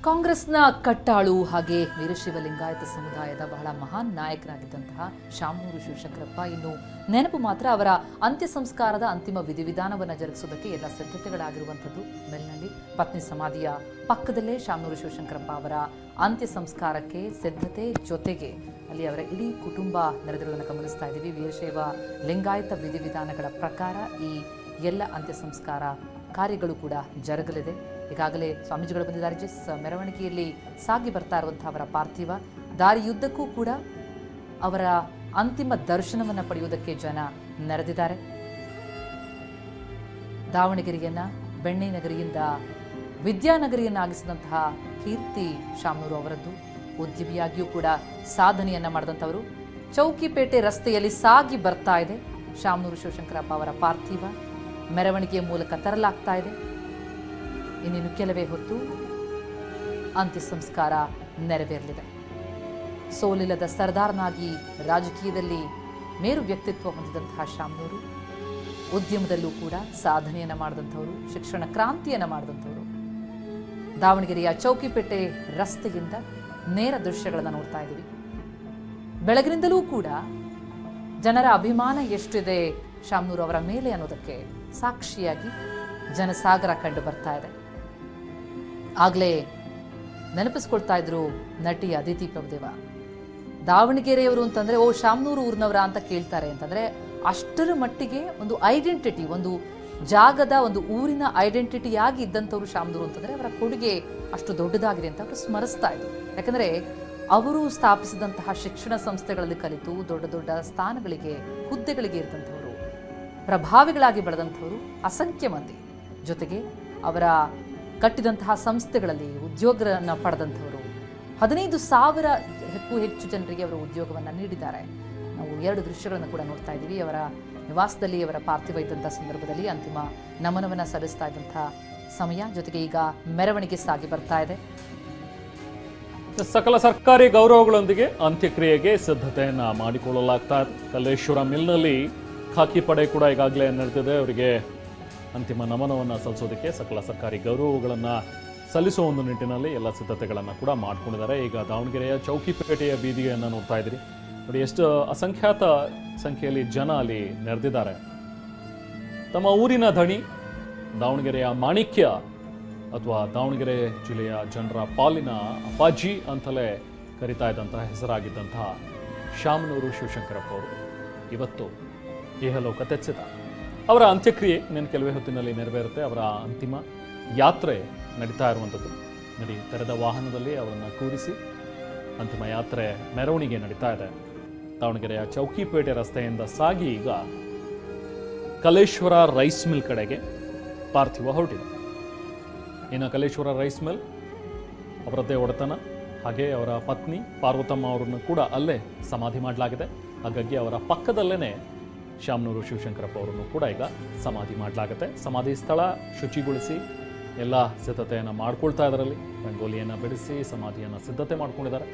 ಕಾಂಗ್ರೆಸ್ನ ಕಟ್ಟಾಳು ಹಾಗೆ ವೀರಶೈವ ಲಿಂಗಾಯತ ಸಮುದಾಯದ ಬಹಳ ಮಹಾನ್ ನಾಯಕರಾಗಿದ್ದಂತಹ ಶಾಮನೂರು ಶಿವಶಂಕರಪ್ಪ ಇನ್ನು ನೆನಪು ಮಾತ್ರ ಅವರ ಅಂತ್ಯ ಸಂಸ್ಕಾರದ ಅಂತಿಮ ವಿಧಿವಿಧಾನವನ್ನು ಜರುಗಿಸುವುದಕ್ಕೆ ಎಲ್ಲ ಸಿದ್ಧತೆಗಳಾಗಿರುವಂಥದ್ದು. ಮೆಲ್ನಲ್ಲಿ ಪತ್ನಿ ಸಮಾಧಿಯ ಪಕ್ಕದಲ್ಲೇ ಶಾಮನೂರು ಶಿವಶಂಕರಪ್ಪ ಅವರ ಅಂತ್ಯ ಸಂಸ್ಕಾರಕ್ಕೆ ಸಿದ್ಧತೆ ಜೊತೆಗೆ ಅಲ್ಲಿ ಅವರ ಇಡೀ ಕುಟುಂಬ ನೆರೆದಿರುವುದನ್ನು ಗಮನಿಸ್ತಾ ಇದ್ದೀವಿ. ವೀರಶೈವ ಲಿಂಗಾಯತ ವಿಧಿವಿಧಾನಗಳ ಪ್ರಕಾರ ಈ ಎಲ್ಲ ಅಂತ್ಯ ಸಂಸ್ಕಾರ ಕಾರ್ಯಗಳು ಕೂಡ ಜರುಗಲಿದೆ. ಈಗಾಗಲೇ ಸ್ವಾಮೀಜಿಗಳು ಬಂದಿದ್ದಾರೆ. ಮೆರವಣಿಗೆಯಲ್ಲಿ ಸಾಗಿ ಬರ್ತಾ ಇರುವಂತಹ ಅವರ ಪಾರ್ಥಿವ ದಾರಿಯುದ್ದಕ್ಕೂ ಕೂಡ ಅವರ ಅಂತಿಮ ದರ್ಶನವನ್ನು ಪಡೆಯುವುದಕ್ಕೆ ಜನ ನೆರೆದಿದ್ದಾರೆ. ದಾವಣಗೆರೆಯನ್ನ ಬೆಣ್ಣೆ ನಗರಿಯಿಂದ ವಿದ್ಯಾನಗರಿಯನ್ನಾಗಿಸಿದಂತಹ ಕೀರ್ತಿ ಶಾಮನೂರು ಅವರದ್ದು. ಉದ್ಯಮಿಯಾಗಿಯೂ ಕೂಡ ಸಾಧನೆಯನ್ನ ಮಾಡಿದಂಥವರು. ಚೌಕಿಪೇಟೆ ರಸ್ತೆಯಲ್ಲಿ ಸಾಗಿ ಬರ್ತಾ ಇದೆ ಶಾಮನೂರು ಶಿವಶಂಕರಪ್ಪ ಅವರ ಪಾರ್ಥಿವ. ಮೆರವಣಿಗೆಯ ಮೂಲಕ ತರಲಾಗ್ತಾ ಇದೆ. ಇನ್ನೇನು ಕೆಲವೇ ಹೊತ್ತು ಅಂತ್ಯ ಸಂಸ್ಕಾರ ನೆರವೇರಲಿದೆ. ಸೋಲಿಲ್ಲದ ಸರ್ದಾರ್ನಾಗಿ ರಾಜಕೀಯದಲ್ಲಿ ಮೇರು ವ್ಯಕ್ತಿತ್ವ ಹೊಂದಿದಂತಹ ಶಾಮನೂರು ಉದ್ಯಮದಲ್ಲೂ ಕೂಡ ಸಾಧನೆಯನ್ನು ಮಾಡಿದಂಥವರು, ಶಿಕ್ಷಣ ಕ್ರಾಂತಿಯನ್ನು ಮಾಡಿದಂಥವರು. ದಾವಣಗೆರೆಯ ಚೌಕಿಪೇಟೆ ರಸ್ತೆಯಿಂದ ನೇರ ದೃಶ್ಯಗಳನ್ನು ನೋಡ್ತಾ ಇದ್ದೀವಿ. ಬೆಳಗಿನಿಂದಲೂ ಕೂಡ ಜನರ ಅಭಿಮಾನ ಎಷ್ಟಿದೆ ಶಾಮನೂರು ಅವರ ಮೇಲೆ ಅನ್ನೋದಕ್ಕೆ ಸಾಕ್ಷಿಯಾಗಿ ಜನಸಾಗರ ಕಂಡು ಬರ್ತಾ ಇದೆ. ಆಗಲೇ ನೆನಪಿಸ್ಕೊಳ್ತಾ ಇದ್ರು ನಟಿ ಅದಿತಿ ಪ್ರಭುದೇವ. ದಾವಣಗೆರೆಯವರು ಅಂತಂದ್ರೆ ಓ ಶಾಮನೂರು ಊರಿನವರ ಅಂತ ಕೇಳ್ತಾರೆ ಅಂತಂದ್ರೆ ಅಷ್ಟರ ಮಟ್ಟಿಗೆ ಒಂದು ಐಡೆಂಟಿಟಿ, ಒಂದು ಜಾಗದ ಒಂದು ಊರಿನ ಐಡೆಂಟಿಟಿಯಾಗಿ ಇದ್ದಂಥವ್ರು ಶಾಮನೂರು ಅಂತಂದ್ರೆ ಅವರ ಕೊಡುಗೆ ಅಷ್ಟು ದೊಡ್ಡದಾಗಿದೆ ಅಂತ ಅವರು ಸ್ಮರಿಸ್ತಾ ಇದ್ರು. ಯಾಕಂದ್ರೆ ಅವರು ಸ್ಥಾಪಿಸಿದಂತಹ ಶಿಕ್ಷಣ ಸಂಸ್ಥೆಗಳಲ್ಲಿ ಕಲಿತು ದೊಡ್ಡ ದೊಡ್ಡ ಸ್ಥಾನಗಳಿಗೆ ಹುದ್ದೆಗಳಿಗೆ ಇರಿದಂಥವರು, ಪ್ರಭಾವಿಗಳಾಗಿ ಬೆಳೆದಂಥವರು ಅಸಂಖ್ಯ ಮಂದಿ. ಜೊತೆಗೆ ಅವರ ಕಟ್ಟಿದಂತಹ ಸಂಸ್ಥೆಗಳಲ್ಲಿ ಉದ್ಯೋಗವನ್ನು ಪಡೆದಂಥವರು 15,000ಕ್ಕೂ ಹೆಚ್ಚು ಜನರಿಗೆ ಅವರು ಉದ್ಯೋಗವನ್ನು ನೀಡಿದ್ದಾರೆ. ನಾವು 2 ದೃಶ್ಯಗಳನ್ನು ಕೂಡ ನೋಡ್ತಾ ಇದ್ದೀವಿ. ಅವರ ನಿವಾಸದಲ್ಲಿ ಅವರ ಪಾರ್ಥಿವ ಇದ್ದಂಥ ಸಂದರ್ಭದಲ್ಲಿ ಅಂತಿಮ ನಮನವನ್ನು ಸಲ್ಲಿಸ್ತಾ ಇದ್ದಂಥ ಸಮಯ. ಜೊತೆಗೆ ಈಗ ಮೆರವಣಿಗೆ ಸಾಗಿ ಬರ್ತಾ ಇದೆ. ಸಕಲ ಸರ್ಕಾರಿ ಗೌರವಗಳೊಂದಿಗೆ ಅಂತ್ಯಕ್ರಿಯೆಗೆ ಸಿದ್ಧತೆಯನ್ನ ಮಾಡಿಕೊಳ್ಳಲಾಗ್ತಾ ಇದೆ. ಕಲ್ಲೇಶ್ವರ ಮಿಲ್ನಲ್ಲಿ ಖಾಕಿ ಪಡೆ ಕೂಡ ಈಗಾಗಲೇ ನಡೆದಿದೆ. ಅವರಿಗೆ ಅಂತಿಮ ನಮನವನ್ನು ಸಲ್ಲಿಸೋದಕ್ಕೆ ಸಕಲ ಸರ್ಕಾರಿ ಗೌರವಗಳನ್ನು ಸಲ್ಲಿಸುವ ಒಂದು ನಿಟ್ಟಿನಲ್ಲಿ ಎಲ್ಲ ಸಿದ್ಧತೆಗಳನ್ನು ಕೂಡ ಮಾಡ್ಕೊಂಡಿದ್ದಾರೆ. ಈಗ ದಾವಣಗೆರೆಯ ಚೌಕಿಪೇಟೆಯ ಬೀದಿಯನ್ನು ನೋಡ್ತಾ ಇದ್ದೀರಿ. ನೋಡಿ ಎಷ್ಟು ಅಸಂಖ್ಯಾತ ಸಂಖ್ಯೆಯಲ್ಲಿ ಜನ ಅಲ್ಲಿ ನೆರೆದಿದ್ದಾರೆ. ತಮ್ಮ ಊರಿನ ಧಣಿ, ದಾವಣಗೆರೆಯ ಮಾಣಿಕ್ಯ ಅಥವಾ ದಾವಣಗೆರೆ ಜಿಲ್ಲೆಯ ಜನರ ಪಾಲಿನ ಅಪ್ಪಾಜಿ ಅಂತಲೇ ಕರಿತಾ ಇದ್ದಂತಹ ಹೆಸರಾಗಿದ್ದಂತಹ ಶಾಮನೂರು ಶಿವಶಂಕರಪ್ಪ ಅವರು ಇವತ್ತು ಇಹಲೋಕ ತೆಚ್ಚಿದ. ಅವರ ಅಂತ್ಯಕ್ರಿಯೆ ಇನ್ನೇನು ಕೆಲವೇ ಹೊತ್ತಿನಲ್ಲಿ ನೆರವೇರುತ್ತೆ. ಅವರ ಅಂತಿಮ ಯಾತ್ರೆ ನಡೀತಾ ಇರುವಂಥದ್ದು. ತೆರೆದ ವಾಹನದಲ್ಲಿ ಅವರನ್ನು ಕೂರಿಸಿ ಅಂತಿಮ ಯಾತ್ರೆ ಮೆರವಣಿಗೆ ನಡೀತಾ ಇದೆ. ದಾವಣಗೆರೆಯ ಚೌಕಿಪೇಟೆ ರಸ್ತೆಯಿಂದ ಸಾಗಿ ಈಗ ಕಲೇಶ್ವರ ರೈಸ್ ಮಿಲ್ ಕಡೆಗೆ ಪಾರ್ಥಿವ ಹೊರಟಿದೆ. ಇನ್ನು ಕಲೇಶ್ವರ ರೈಸ್ ಮಿಲ್ ಅವರದ್ದೇ ಒಡೆತನ. ಹಾಗೆ ಅವರ ಪತ್ನಿ ಪಾರ್ವತಮ್ಮ ಅವರನ್ನು ಕೂಡ ಅಲ್ಲೇ ಸಮಾಧಿ ಮಾಡಲಾಗಿದೆ. ಹಾಗಾಗಿ ಅವರ ಪಕ್ಕದಲ್ಲೇ ಶಾಮನೂರು ಶಿವಶಂಕರಪ್ಪ ಅವರನ್ನು ಕೂಡ ಈಗ ಸಮಾಧಿ ಮಾಡಲಾಗುತ್ತೆ. ಸಮಾಧಿ ಸ್ಥಳ ಶುಚಿಗೊಳಿಸಿ ಎಲ್ಲ ಸಿದ್ಧತೆಯನ್ನು ಮಾಡ್ಕೊಳ್ತಾ ಇದರಲ್ಲಿ ರಂಗೋಲಿಯನ್ನು ಬಿಡಿಸಿ ಸಮಾಧಿಯನ್ನು ಸಿದ್ಧತೆ ಮಾಡ್ಕೊಂಡಿದ್ದಾರೆ.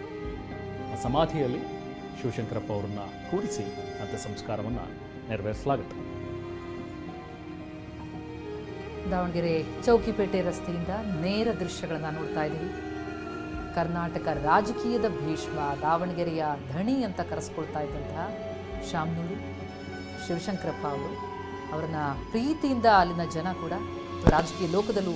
ಆ ಸಮಾಧಿಯಲ್ಲಿ ಶಿವಶಂಕರಪ್ಪ ಅವರನ್ನ ಕೂರಿಸಿ ಅಂತ್ಯ ಸಂಸ್ಕಾರವನ್ನು ನೆರವೇರಿಸಲಾಗುತ್ತೆ. ದಾವಣಗೆರೆ ಚೌಕಿಪೇಟೆ ರಸ್ತೆಯಿಂದ ನೇರ ದೃಶ್ಯಗಳನ್ನು ನೋಡ್ತಾ ಇದ್ದೀವಿ. ಕರ್ನಾಟಕ ರಾಜಕೀಯದ ಭೀಷ್ಮ, ದಾವಣಗೆರೆಯ ಧಣಿ ಅಂತ ಕರೆಸ್ಕೊಳ್ತಾ ಇದ್ದಂತಹ ಶಾಮನೂರು ಶಿವಶಂಕರಪ್ಪ ಅವರು, ಅವರನ್ನ ಪ್ರೀತಿಯಿಂದ ಅಲ್ಲಿನ ಜನ ಕೂಡ ರಾಜಕೀಯ ಲೋಕದಲ್ಲೂ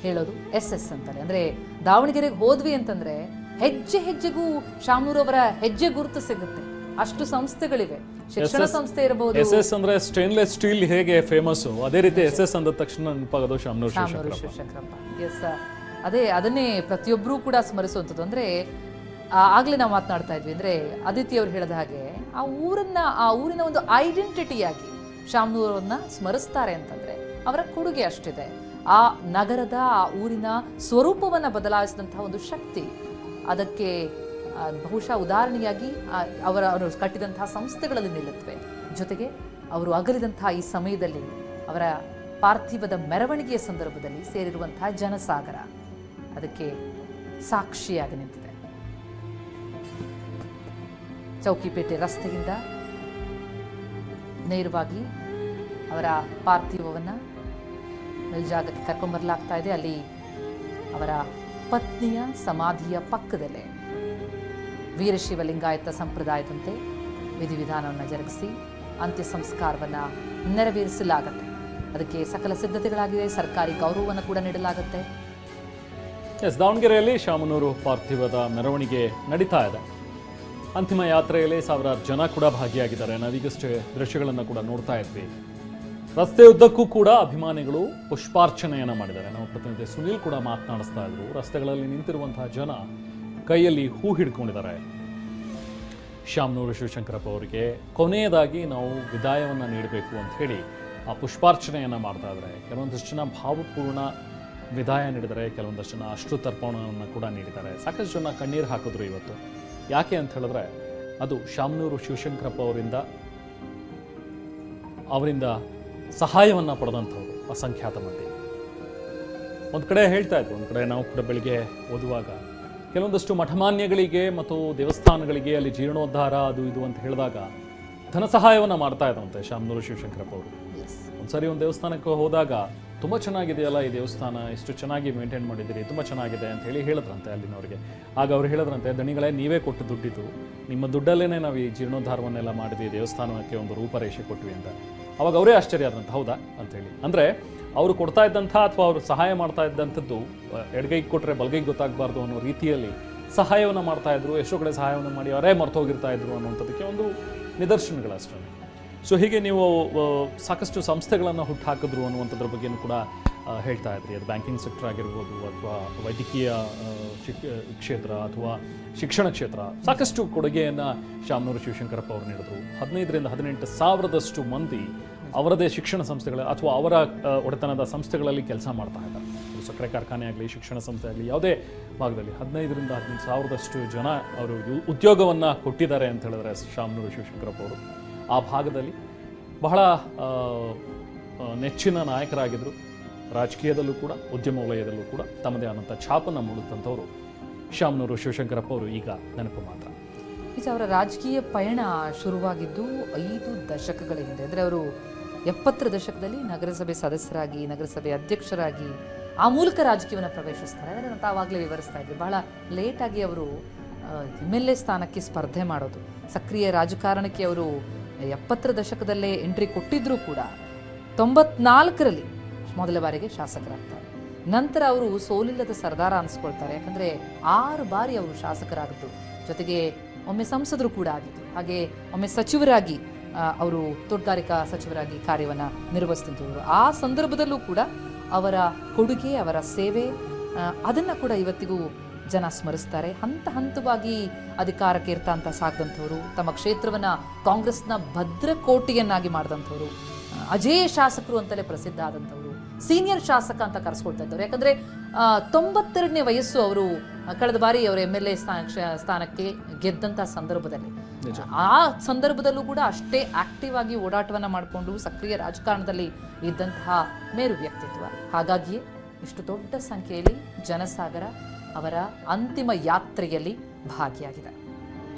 ಹೇಳೋದು SS ಅಂತಾರೆ. ಅಂದರೆ ದಾವಣಗೆರೆಗೆ ಹೋದ್ವಿ ಅಂತಂದ್ರೆ ಹೆಜ್ಜೆ ಹೆಜ್ಜೆಗೂ ಶಾಮನೂರು ಅವರ ಹೆಜ್ಜೆ ಗುರುತು ಸಿಗುತ್ತೆ. ಅಷ್ಟು ಸಂಸ್ಥೆಗಳಿವೆ. ಶಿಕ್ಷಣ ಸಂಸ್ಥೆ ಇರಬಹುದು. SS ಅಂದ್ರೆ ಸ್ಟೇನ್ಲೆಸ್ ಸ್ಟೀಲ್ ಹೇಗೆ ಫೇಮಸ್, ಅದೇ ರೀತಿ SS ಅಂದ ತಕ್ಷಣ ನೆನಪಾಗೋದು ಶಾಮನೂರು ಶಿವಶಂಕರಪ್ಪ. ಎಸ್, ಅದನ್ನೇ ಪ್ರತಿಯೊಬ್ಬರೂ ಕೂಡ ಸ್ಮರಿಸುವಂಥದ್ದು. ಅಂದ್ರೆ ಆಗ್ಲೇ ನಾವು ಮಾತನಾಡ್ತಾ ಇದ್ವಿ. ಅಂದ್ರೆ ಅದಿತಿ ಅವರು ಹೇಳಿದ ಹಾಗೆ ಆ ಊರಿನ ಒಂದು ಐಡೆಂಟಿಟಿಯಾಗಿ ಶಾಮನೂರನ್ನ ಸ್ಮರಿಸ್ತಾರೆ ಅಂತಂದ್ರೆ ಅವರ ಕೊಡುಗೆ ಅಷ್ಟಿದೆ. ಆ ನಗರದ, ಆ ಊರಿನ ಸ್ವರೂಪವನ್ನ ಬದಲಾಯಿಸಿದಂತಹ ಒಂದು ಶಕ್ತಿ, ಅದಕ್ಕೆ ಬಹುಶಃ ಉದಾಹರಣೆಯಾಗಿ ಅವರು ಕಟ್ಟಿದಂತಹ ಸಂಸ್ಥೆಗಳಲ್ಲಿ ನಿಲ್ಲುತ್ತವೆ. ಜೊತೆಗೆ ಅವರು ಅಗಲಿದಂತಹ ಈ ಸಮಯದಲ್ಲಿ ಅವರ ಪಾರ್ಥಿವದ ಮೆರವಣಿಗೆಯ ಸಂದರ್ಭದಲ್ಲಿ ಸೇರಿರುವಂತಹ ಜನಸಾಗರ ಅದಕ್ಕೆ ಸಾಕ್ಷಿಯಾಗಿ ನಿಂತಿದೆ. ಚೌಕಿಪೇಟೆ ರಸ್ತೆಯಿಂದ ನೇರವಾಗಿ ಅವರ ಪಾರ್ಥಿವವನ್ನು ಮೇಲ್ಜಾಗಕ್ಕೆ ಕರ್ಕೊಂಡ್ಬರಲಾಗ್ತಾ ಇದೆ. ಅಲ್ಲಿ ಅವರ ಪತ್ನಿಯ ಸಮಾಧಿಯ ಪಕ್ಕದಲ್ಲೇ ವೀರಶೈವ ಲಿಂಗಾಯತ ಸಂಪ್ರದಾಯದಂತೆ ವಿಧಿವಿಧಾನವನ್ನು ಜರುಗಿಸಿ ಅಂತ್ಯ ಸಂಸ್ಕಾರವನ್ನು ನೆರವೇರಿಸಲಾಗುತ್ತೆ. ಅದಕ್ಕೆ ಸಕಲ ಸಿದ್ಧತೆಗಳಾಗಿವೆ. ಸರ್ಕಾರಿ ಗೌರವವನ್ನು ಕೂಡ ನೀಡಲಾಗುತ್ತೆ. ದಾವಣಗೆರೆಯಲ್ಲಿ ಶಾಮನೂರು ಪಾರ್ಥಿವದ ಮೆರವಣಿಗೆ ನಡೀತಾ ಇದೆ. ಅಂತಿಮ ಯಾತ್ರೆಯಲ್ಲಿ ಸಾವಿರಾರು ಜನ ಕೂಡ ಭಾಗಿಯಾಗಿದ್ದಾರೆ. ನಾವೀಗಷ್ಟೇ ದೃಶ್ಯಗಳನ್ನು ಕೂಡ ನೋಡ್ತಾ ಇದ್ವಿ. ರಸ್ತೆ ಉದ್ದಕ್ಕೂ ಕೂಡ ಅಭಿಮಾನಿಗಳು ಪುಷ್ಪಾರ್ಚನೆಯನ್ನು ಮಾಡಿದ್ದಾರೆ. ನಮ್ಮ ಪ್ರತಿನಿಧಿ ಸುನೀಲ್ ಕೂಡ ಮಾತನಾಡಿಸ್ತಾ ಇದ್ರು. ರಸ್ತೆಗಳಲ್ಲಿ ನಿಂತಿರುವಂತಹ ಜನ ಕೈಯಲ್ಲಿ ಹೂ ಹಿಡ್ಕೊಂಡಿದ್ದಾರೆ. ಶಾಮನೂರು ಶಿವಶಂಕರಪ್ಪ ಅವರಿಗೆ ಕೊನೆಯದಾಗಿ ನಾವು ವಿದಾಯವನ್ನು ನೀಡಬೇಕು ಅಂತ ಹೇಳಿ ಆ ಪುಷ್ಪಾರ್ಚನೆಯನ್ನು ಮಾಡ್ತಾ ಇದ್ದಾರೆ. ಕೆಲವೊಂದಷ್ಟು ಜನ ಭಾವಪೂರ್ಣ ವಿದಾಯ ನೀಡಿದ್ದಾರೆ, ಕೆಲವೊಂದಷ್ಟು ಜನ ಅಶ್ರು ತರ್ಪಣವನ್ನು ಕೂಡ ನೀಡಿದ್ದಾರೆ. ಸಾಕಷ್ಟು ಜನ ಕಣ್ಣೀರು ಹಾಕಿದ್ರು ಇವತ್ತು. ಯಾಕೆ ಅಂತ ಹೇಳಿದ್ರೆ ಅದು ಶಾಮನೂರು ಶಿವಶಂಕರಪ್ಪ ಅವರಿಂದ ಸಹಾಯವನ್ನು ಪಡೆದಂಥವ್ರು ಅಸಂಖ್ಯಾತ ಮಂದಿ. ಒಂದು ಕಡೆ ಹೇಳ್ತಾ ಇದ್ರು, ಒಂದು ಕಡೆ ನಾವು ಕೂಡ ಬೆಳಿಗ್ಗೆ ಓದುವಾಗ ಕೆಲವೊಂದಷ್ಟು ಮಠಮಾನ್ಯಗಳಿಗೆ ಮತ್ತು ದೇವಸ್ಥಾನಗಳಿಗೆ ಅಲ್ಲಿ ಜೀರ್ಣೋದ್ಧಾರ ಅದು ಇದು ಅಂತ ಹೇಳಿದಾಗ ಧನ ಸಹಾಯವನ್ನು ಮಾಡ್ತಾ ಇದ್ದಂತೆ ಶಾಮನೂರು ಶಿವಶಂಕರಪ್ಪ ಅವರು. ಒಂದ್ಸರಿ ಒಂದು ದೇವಸ್ಥಾನಕ್ಕೆ ಹೋದಾಗ ತುಂಬ ಚೆನ್ನಾಗಿದೆಯಲ್ಲ ಈ ದೇವಸ್ಥಾನ, ಇಷ್ಟು ಚೆನ್ನಾಗಿ ಮೇಂಟೈನ್ ಮಾಡಿದ್ದೀರಿ, ತುಂಬ ಚೆನ್ನಾಗಿದೆ ಅಂತ ಹೇಳಿ ಹೇಳಿದ್ರಂತೆ ಅಲ್ಲಿನವ್ರಿಗೆ. ಆಗ ಅವ್ರು ಹೇಳಿದ್ರಂತೆ, ದಣಿಗಳೇ ನೀವೇ ಕೊಟ್ಟು ದುಡ್ಡಿದ್ದು, ನಿಮ್ಮ ದುಡ್ಡಲ್ಲೇ ನಾವು ಈ ಜೀರ್ಣೋದ್ಧಾರವನ್ನೆಲ್ಲ ಮಾಡಿದ್ವಿ, ದೇವಸ್ಥಾನಕ್ಕೆ ಒಂದು ರೂಪರೇಷೆ ಕೊಟ್ವಿ ಅಂತ. ಅವಾಗ ಅವರೇ ಆಶ್ಚರ್ಯ ಆದ್ರಂತೆ, ಹೌದಾ ಅಂತೇಳಿ. ಅಂದರೆ ಅವರು ಕೊಡ್ತಾ ಇದ್ದಂಥ ಅಥವಾ ಅವರು ಸಹಾಯ ಮಾಡ್ತಾ ಇದ್ದಂಥದ್ದು ಎಡಗೈಗೆ ಕೊಟ್ಟರೆ ಬಲಗೈಗೆ ಗೊತ್ತಾಗಬಾರ್ದು ಅನ್ನೋ ರೀತಿಯಲ್ಲಿ ಸಹಾಯವನ್ನು ಮಾಡ್ತಾ ಇದ್ರು. ಎಷ್ಟೋ ಕಡೆ ಸಹಾಯವನ್ನು ಮಾಡಿ ಅವರೇ ಮರ್ತೋಗಿರ್ತಾ ಇದ್ರು ಅನ್ನೋಂಥದ್ದಕ್ಕೆ ಒಂದು ನಿದರ್ಶನಗಳಷ್ಟೇ. ಸೊ ಹೀಗೆ ನೀವು ಸಾಕಷ್ಟು ಸಂಸ್ಥೆಗಳನ್ನು ಹುಟ್ಟುಹಾಕಿದ್ರು ಅನ್ನುವಂಥದ್ರ ಬಗ್ಗೆಯೂ ಕೂಡ ಹೇಳ್ತಾ ಇದ್ರಿ. ಅದು ಬ್ಯಾಂಕಿಂಗ್ ಸೆಕ್ಟರ್ ಆಗಿರ್ಬೋದು ಅಥವಾ ವೈದ್ಯಕೀಯ ಕ್ಷೇತ್ರ ಅಥವಾ ಶಿಕ್ಷಣ ಕ್ಷೇತ್ರ, ಸಾಕಷ್ಟು ಕೊಡುಗೆಯನ್ನು ಶಾಮನೂರು ಶಿವಶಂಕರಪ್ಪ ಅವರು ನೀಡಿದ್ರು. 15,000 ರಿಂದ 18,000 ಮಂದಿ ಅವರದೇ ಶಿಕ್ಷಣ ಸಂಸ್ಥೆಗಳ ಅಥವಾ ಅವರ ಒಡೆತನದ ಸಂಸ್ಥೆಗಳಲ್ಲಿ ಕೆಲಸ ಮಾಡ್ತಾ ಇದ್ದಾರೆ. ಸಕ್ಕರೆ ಕಾರ್ಖಾನೆ ಆಗಲಿ, ಶಿಕ್ಷಣ ಸಂಸ್ಥೆ ಆಗಲಿ, ಯಾವುದೇ ಭಾಗದಲ್ಲಿ 15,000 ರಿಂದ 18,000 ಜನ ಅವರು ಉದ್ಯೋಗವನ್ನು ಕೊಟ್ಟಿದ್ದಾರೆ ಅಂತ ಹೇಳಿದ್ರೆ ಶಾಮನೂರು ಶಿವಶಂಕರಪ್ಪ ಅವರು ಆ ಭಾಗದಲ್ಲಿ ಬಹಳ ನೆಚ್ಚಿನ ನಾಯಕರಾಗಿದ್ದರು. ರಾಜಕೀಯದಲ್ಲೂ ಕೂಡ ಉದ್ಯಮ ವಲಯದಲ್ಲೂ ಕೂಡ ತಮ್ಮದೇ ಆದಂಥ ಛಾಪನ್ನು ಮೂಡಿದಂಥವರು ಶಾಮನೂರು ಶಿವಶಂಕರಪ್ಪ ಅವರು ಈಗ ನೆನಪು ಮಾತ್ರ. ಈಗ ಅವರ ರಾಜಕೀಯ ಪಯಣ ಶುರುವಾಗಿದ್ದು 5 ದಶಕಗಳ ಹಿಂದೆ. ಅಂದರೆ ಅವರು 70ರ ದಶಕದಲ್ಲಿ ನಗರಸಭೆ ಸದಸ್ಯರಾಗಿ, ನಗರಸಭೆ ಅಧ್ಯಕ್ಷರಾಗಿ ಆ ಮೂಲಕ ರಾಜಕೀಯವನ್ನು ಪ್ರವೇಶಿಸ್ತಾರೆ. ಅದನ್ನು ತಾವಾಗಲೇ ವಿವರಿಸ್ತಾ ಇದ್ವಿ. ಬಹಳ ಲೇಟಾಗಿ ಅವರು MLA ಸ್ಥಾನಕ್ಕೆ ಸ್ಪರ್ಧೆ ಮಾಡೋದು. ಸಕ್ರಿಯ ರಾಜಕಾರಣಕ್ಕೆ ಅವರು 70ರ ದಶಕದಲ್ಲೇ ಎಂಟ್ರಿ ಕೊಟ್ಟಿದ್ರೂ ಕೂಡ 94ರಲ್ಲಿ ಮೊದಲ ಬಾರಿಗೆ ಶಾಸಕರಾಗ್ತಾರೆ. ನಂತರ ಅವರು ಸೋಲಿಲ್ಲದ ಸರ್ದಾರ ಅನಿಸ್ಕೊಳ್ತಾರೆ. ಯಾಕಂದರೆ 6 ಬಾರಿ ಅವರು ಶಾಸಕರಾಗಿದ್ದು, ಜೊತೆಗೆ ಒಮ್ಮೆ ಸಂಸದರು ಕೂಡ ಆಗಿದ್ದು, ಹಾಗೆ ಒಮ್ಮೆ ಸಚಿವರಾಗಿ ಅವರು ತೋಟಗಾರಿಕಾ ಸಚಿವರಾಗಿ ಕಾರ್ಯವನ್ನು ನಿರ್ವಹಿಸ್ತಿದ್ದವರು. ಆ ಸಂದರ್ಭದಲ್ಲೂ ಕೂಡ ಅವರ ಕೊಡುಗೆ, ಅವರ ಸೇವೆ ಅದನ್ನು ಕೂಡ ಇವತ್ತಿಗೂ ಜನ ಸ್ಮರಿಸ್ತಾರೆ. ಹಂತ ಹಂತವಾಗಿ ಅಧಿಕಾರಕ್ಕೆ ಇರ್ತಾ ಅಂತ ಸಾಕಿದಂಥವ್ರು, ತಮ್ಮ ಕ್ಷೇತ್ರವನ್ನು ಕಾಂಗ್ರೆಸ್ನ ಭದ್ರಕೋಟೆಯನ್ನಾಗಿ ಮಾಡಿದಂಥವ್ರು, ಅಜೇಯ ಶಾಸಕರು ಅಂತಲೇ ಪ್ರಸಿದ್ಧ ಆದಂಥವ್ರು, ಸೀನಿಯರ್ ಶಾಸಕ ಅಂತ ಕರೆಸ್ಕೊಳ್ತಾ ಇದ್ದವರು. ಯಾಕಂದರೆ 92ನೇ ವಯಸ್ಸು ಅವರು ಕಳೆದ ಬಾರಿ ಅವರು MLA ಸ್ಥಾನಕ್ಕೆ ಗೆದ್ದಂಥ ಸಂದರ್ಭದಲ್ಲಿ. ಆ ಸಂದರ್ಭದಲ್ಲೂ ಕೂಡ ಅಷ್ಟೇ ಆಕ್ಟಿವ್ ಆಗಿ ಓಡಾಟವನ್ನು ಮಾಡಿಕೊಂಡು ಸಕ್ರಿಯ ರಾಜಕಾರಣದಲ್ಲಿ ಇದ್ದಂತಹ ಮೇರು ವ್ಯಕ್ತಿತ್ವ. ಹಾಗಾಗಿಯೇ ಇಷ್ಟು ದೊಡ್ಡ ಸಂಖ್ಯೆಯಲ್ಲಿ ಜನಸಾಗರ ಅವರ ಅಂತಿಮ ಯಾತ್ರೆಯಲ್ಲಿ ಭಾಗಿಯಾಗಿದೆ.